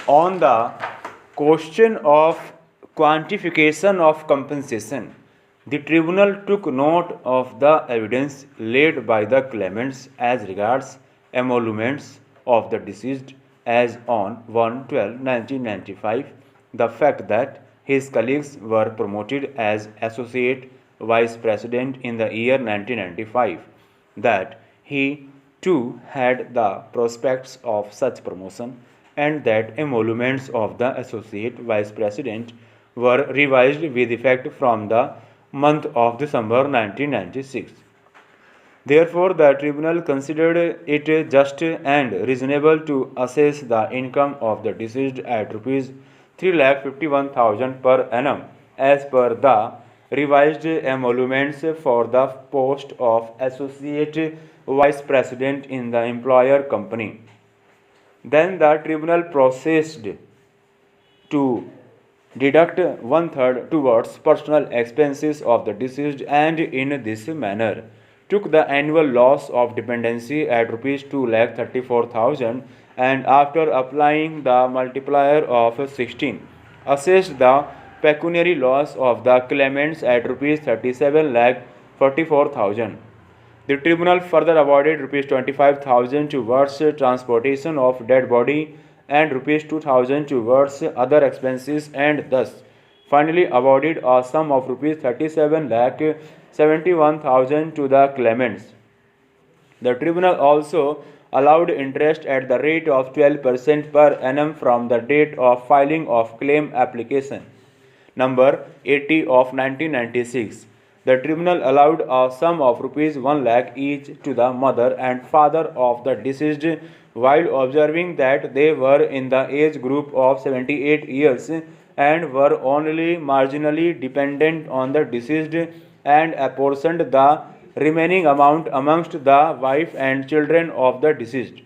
On the question of quantification of compensation, the tribunal took note of the evidence laid by the claimants as regards emoluments of the deceased as on 1/12/1995, the fact that his colleagues were promoted as associate vice president in the year 1995, that he too had the prospects of such promotion, and that emoluments of the associate vice president were revised with effect from the month of December 1996. Therefore, the tribunal considered it just and reasonable to assess the income of the deceased at Rs 3,51,000 per annum as per the revised emoluments for the post of associate vice president in the employer company. Then the tribunal proceeded to deduct one-third towards personal expenses of the deceased, and in this manner took the annual loss of dependency at Rs 2,34,000, and after applying the multiplier of 16, assessed the pecuniary loss of the claimants at Rs 37,44,000. The tribunal further awarded Rs 25,000 towards transportation of dead body and Rs 2,000 towards other expenses, and thus finally awarded a sum of Rs 37,71,000 to the claimants. The tribunal also allowed interest at the rate of 12% per annum from the date of filing of claim application number 80 of 1996. The tribunal allowed a sum of Rs 1 lakh each to the mother and father of the deceased, while observing that they were in the age group of 78 years and were only marginally dependent on the deceased, and apportioned the remaining amount amongst the wife and children of the deceased.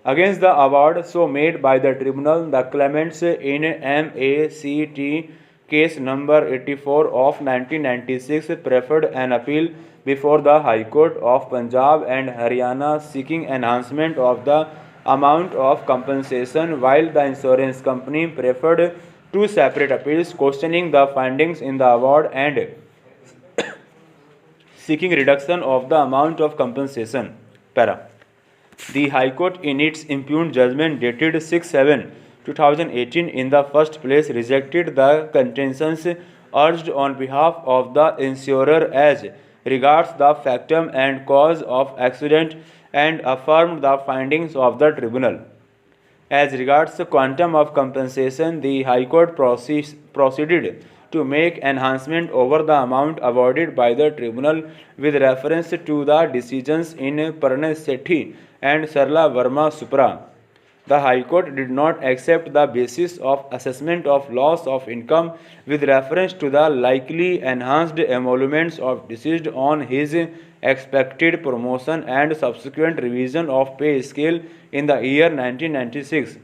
Against the award so made by the tribunal, the claimants in MACT case number 84 of 1996 preferred an appeal before the High Court of Punjab and Haryana seeking enhancement of the amount of compensation, while the insurance company preferred two separate appeals questioning the findings in the award and seeking reduction of the amount of compensation. Para. The High Court in its impugned judgment dated 6/7/2018 in the first place rejected the contentions urged on behalf of the insurer as regards the factum and cause of accident, and affirmed the findings of the tribunal. As regards the quantum of compensation, the High Court proceeded to make enhancement over the amount awarded by the tribunal with reference to the decisions in Pranay Sethi and Sarla Verma Supra. The High Court did not accept the basis of assessment of loss of income with reference to the likely enhanced emoluments of deceased on his expected promotion and subsequent revision of pay scale in the year 1996.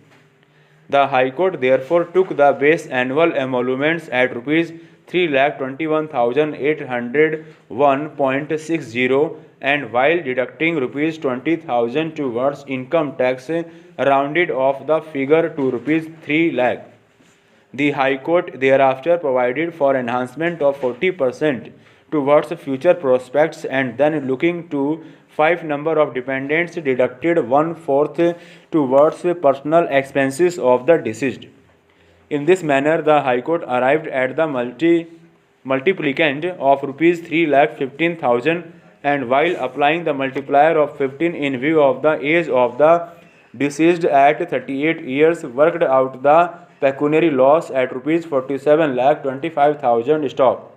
The High Court therefore took the base annual emoluments at Rs 3,21,801.60, and while deducting Rs 20,000 towards income tax, rounded off the figure to Rs 3 lakh. The High Court thereafter provided for enhancement of 40% towards future prospects, and then looking to 5 number of dependents deducted 1/4 towards personal expenses of the deceased. In this manner, the High Court arrived at the multiplicand of Rs 3,15,000, and while applying the multiplier of 15 in view of the age of the deceased at 38 years, worked out the pecuniary loss at Rs 47,25,000 stock.